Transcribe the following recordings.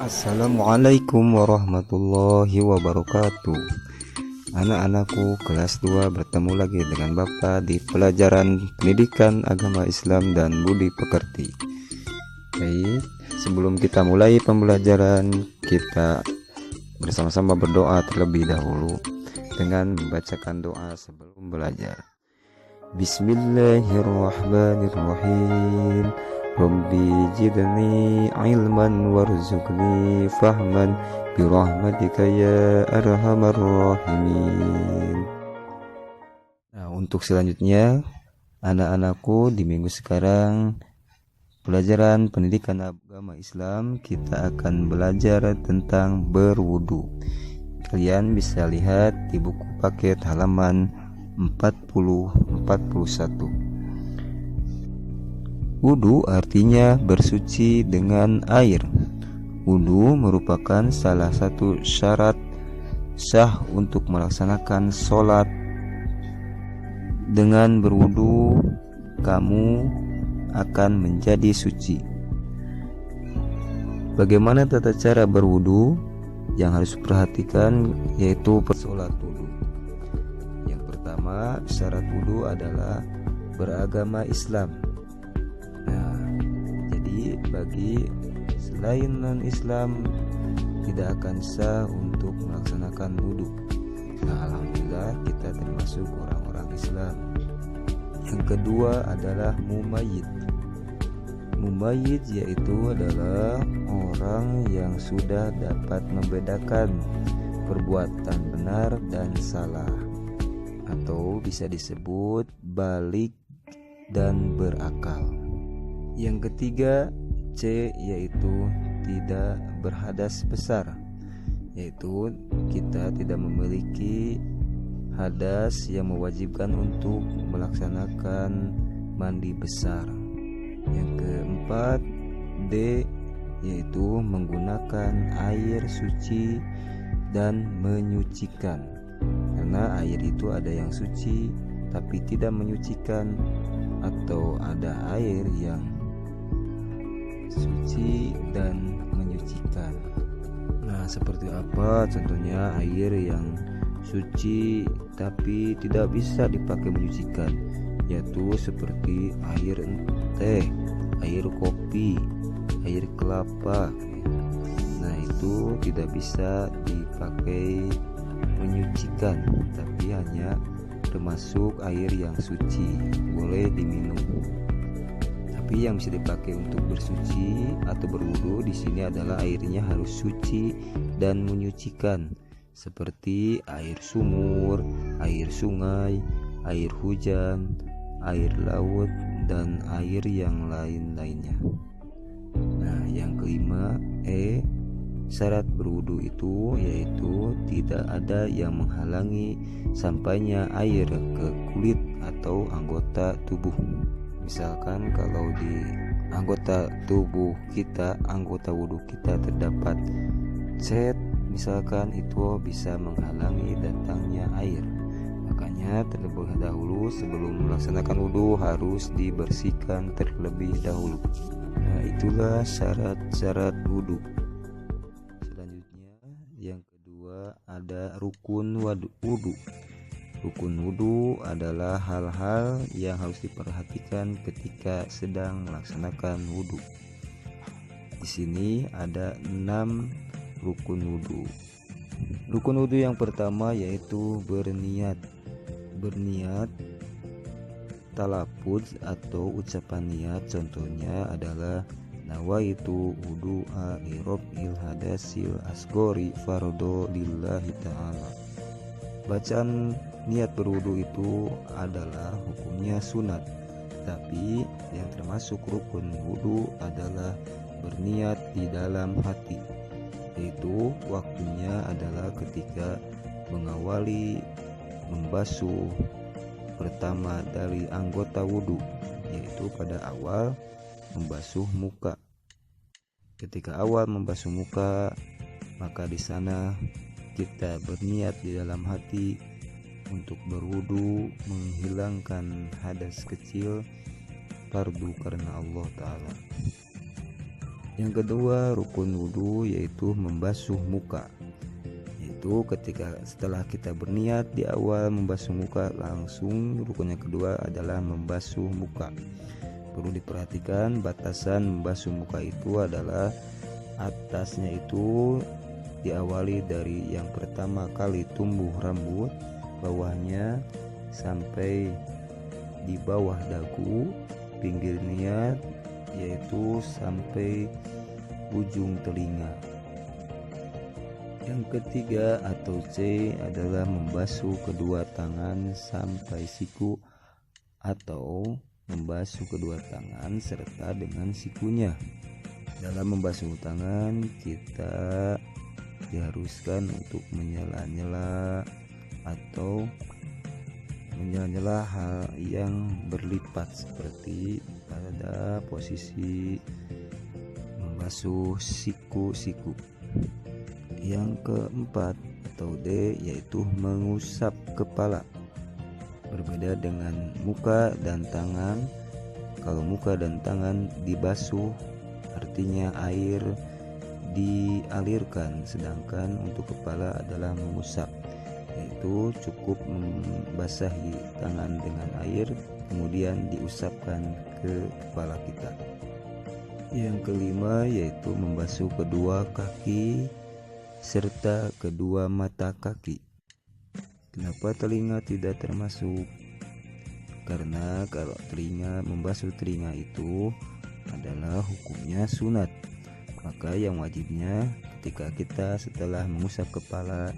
Assalamualaikum warahmatullahi wabarakatuh. Anak-anakku kelas 2 bertemu lagi dengan Bapak di pelajaran Pendidikan Agama Islam dan Budi Pekerti. Baik, sebelum kita mulai pembelajaran, kita bersama-sama berdoa terlebih dahulu dengan membacakan doa sebelum belajar. Bismillahirrahmanirrahim. Rabbi jidni ilman warzuqni fahman birahmatika ya arhamar rahimin. Nah, untuk selanjutnya anak-anakku, di minggu sekarang pelajaran pendidikan agama Islam kita akan belajar tentang berwudu. Kalian bisa lihat di buku paket halaman 40-41. Wudu artinya bersuci dengan air. Wudu merupakan salah satu syarat sah untuk melaksanakan sholat. Dengan berwudu, kamu akan menjadi suci. Bagaimana tata cara berwudu? Yang harus diperhatikan yaitu sholat wudu. Yang pertama, syarat wudu adalah beragama Islam. Nah, jadi bagi selain non-Islam tidak akan sah untuk melaksanakan wudu. Nah, alhamdulillah kita termasuk orang-orang Islam. Yang kedua adalah mumayyid. Mumayyid yaitu adalah orang yang sudah dapat membedakan perbuatan benar dan salah, atau bisa disebut balik dan berakal. Yang ketiga, C, yaitu tidak berhadas besar, yaitu kita tidak memiliki hadas yang mewajibkan untuk melaksanakan mandi besar. Yang keempat, D, yaitu menggunakan air suci dan menyucikan, karena air itu ada yang suci tapi tidak menyucikan, atau ada air yang suci dan menyucikan. Nah, seperti apa contohnya air yang suci tapi tidak bisa dipakai menyucikan? Yaitu seperti air teh, air kopi, air kelapa. Nah, itu tidak bisa dipakai menyucikan, tapi hanya termasuk air yang suci, boleh diminum. Tapi yang bisa dipakai untuk bersuci atau berwudu di sini adalah airnya harus suci dan menyucikan, seperti air sumur, air sungai, air hujan, air laut, dan air yang lain-lainnya. Nah, yang kelima, E, syarat berwudu itu yaitu tidak ada yang menghalangi sampainya air ke kulit atau anggota tubuh. Misalkan kalau di anggota tubuh kita, anggota wudu kita terdapat cat, misalkan itu bisa menghalangi datangnya air. Makanya terlebih dahulu sebelum melaksanakan wudu harus dibersihkan terlebih dahulu. Nah, itulah syarat-syarat wudu. Selanjutnya yang kedua ada rukun wudu. Rukun wudu adalah hal-hal yang harus diperhatikan ketika sedang melaksanakan wudu. Di sini ada 6 rukun wudu. Rukun wudu yang pertama yaitu berniat. Berniat talafuz atau ucapan niat, contohnya adalah nawaitu wudu'a li rabbil hadasil asgori fardo lillahi ta'ala. Bacaan niat berwudu itu adalah hukumnya sunat, tapi yang termasuk rukun wudu adalah berniat di dalam hati, yaitu waktunya adalah ketika mengawali membasuh pertama dari anggota wudu, yaitu pada awal membasuh muka. Ketika awal membasuh muka, maka di sana kita berniat di dalam hati untuk berwudu menghilangkan hadas kecil fardu karena Allah Ta'ala. Yang kedua, rukun wudhu yaitu membasuh muka. Yaitu ketika setelah kita berniat di awal membasuh muka, langsung rukun yang kedua adalah membasuh muka. Perlu diperhatikan batasan membasuh muka itu adalah atasnya itu diawali dari yang pertama kali tumbuh rambut, bawahnya sampai di bawah dagu, pinggirnya yaitu sampai ujung telinga. Yang ketiga atau C adalah membasuh kedua tangan sampai siku atau membasuh kedua tangan serta dengan sikunya. Dalam membasuh tangan kita diharuskan untuk menyela-nyela atau menyela-nyela hal yang berlipat seperti pada posisi membasuh siku-siku. Yang keempat atau D yaitu mengusap kepala. Berbeda dengan muka dan tangan. Kalau muka dan tangan dibasuh artinya air dialirkan, sedangkan untuk kepala adalah mengusap, yaitu cukup membasahi tangan dengan air kemudian diusapkan ke kepala kita. Yang kelima yaitu membasuh kedua kaki serta kedua mata kaki. Kenapa telinga tidak termasuk? Karena kalau membasuh telinga itu adalah hukumnya sunat. Maka yang wajibnya ketika kita setelah mengusap kepala,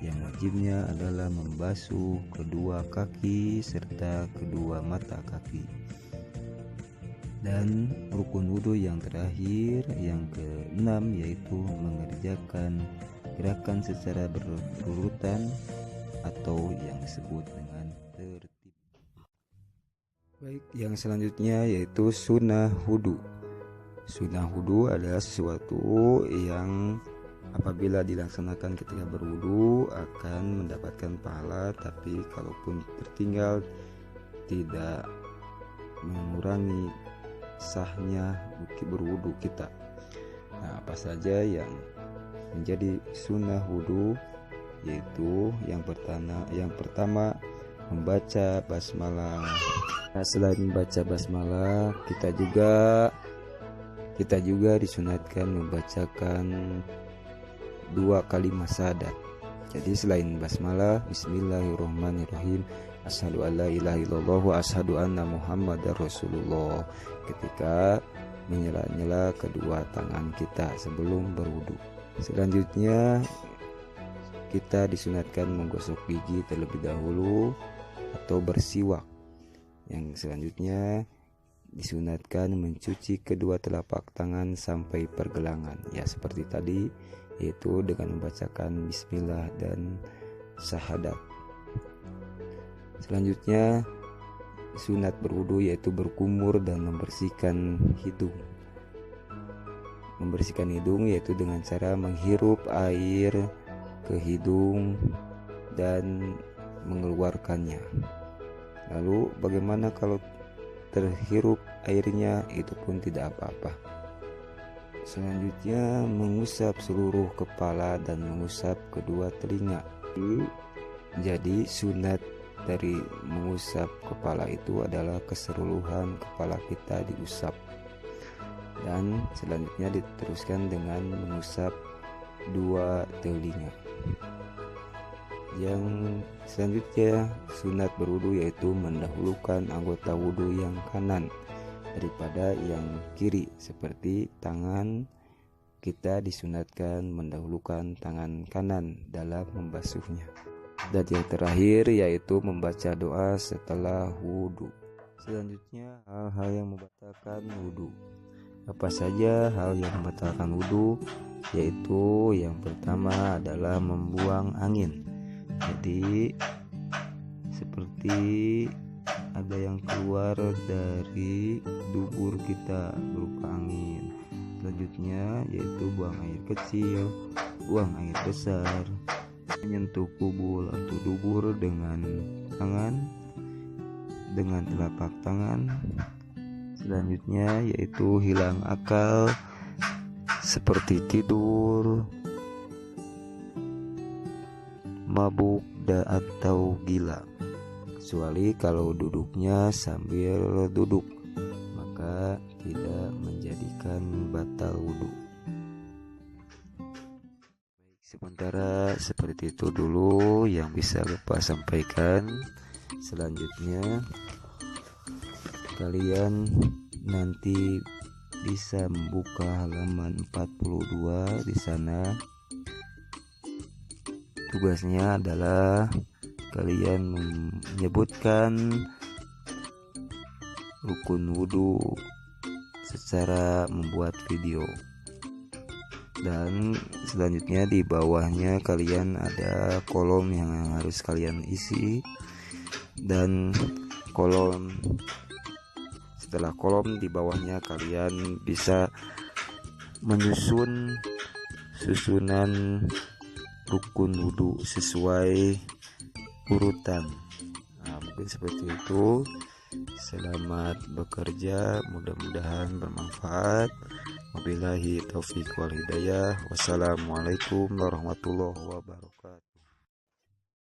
yang wajibnya adalah membasuh kedua kaki serta kedua mata kaki. Dan rukun wudhu yang terakhir, yang keenam, yaitu mengerjakan gerakan secara berurutan atau yang disebut dengan tertib. Baik, yang selanjutnya yaitu sunnah wudhu. Sunnah wudhu adalah sesuatu yang apabila dilaksanakan ketika berwudhu akan mendapatkan pahala, tapi kalaupun tertinggal tidak mengurangi sahnya berwudhu kita. Nah, apa saja yang menjadi sunnah wudhu? Yaitu yang pertama membaca basmalah. Nah, selain membaca basmalah, kita juga disunatkan membacakan 2 kalimat syahadat. Jadi selain basmalah, bismillahirrahmanirrahim, asyhadu alla ilaha illallah wa asyhadu anna muhammadar rasulullah, ketika menyela-nyela kedua tangan kita sebelum berwudu. Selanjutnya kita disunatkan menggosok gigi terlebih dahulu atau bersiwak. Yang selanjutnya disunatkan mencuci kedua telapak tangan sampai pergelangan, ya seperti tadi, yaitu dengan membacakan bismillah dan syahadat. Selanjutnya sunat berwudu yaitu berkumur dan membersihkan hidung. Membersihkan hidung yaitu dengan cara menghirup air ke hidung dan mengeluarkannya. Lalu bagaimana kalau terhirup airnya? Itu pun tidak apa-apa. Selanjutnya mengusap seluruh kepala dan mengusap kedua telinga. Jadi sunat dari mengusap kepala itu adalah keseluruhan kepala kita diusap. Dan selanjutnya diteruskan dengan mengusap 2 telinga. Yang selanjutnya sunat berwudu yaitu mendahulukan anggota wudu yang kanan daripada yang kiri, seperti tangan. Kita disunatkan mendahulukan tangan kanan dalam membasuhnya. Dan yang terakhir yaitu membaca doa setelah wudu. Selanjutnya hal-hal yang membatalkan wudu. Apa saja hal yang membatalkan wudu? Yaitu yang pertama adalah membuang angin. Jadi seperti ada yang keluar dari dubur kita berupa angin. Selanjutnya yaitu buang air kecil, buang air besar, menyentuh kubul atau dubur dengan tangan, dengan telapak tangan. Selanjutnya yaitu hilang akal seperti tidur, mabuk, atau gila, kecuali kalau duduknya sambil duduk, maka tidak menjadikan batal wudhu. Sementara seperti itu dulu yang bisa Bapak sampaikan. Selanjutnya kalian nanti bisa membuka halaman 42. Di sana tugasnya adalah kalian menyebutkan rukun wudhu secara membuat video. Dan selanjutnya di bawahnya kalian ada kolom yang harus kalian isi, dan setelah kolom di bawahnya kalian bisa menyusun susunan rukun wudhu sesuai urutan. Nah, mungkin seperti itu. Selamat bekerja, mudah-mudahan bermanfaat. Wabillahi taufiq wal hidayah. Wassalamualaikum warahmatullahi wabarakatuh.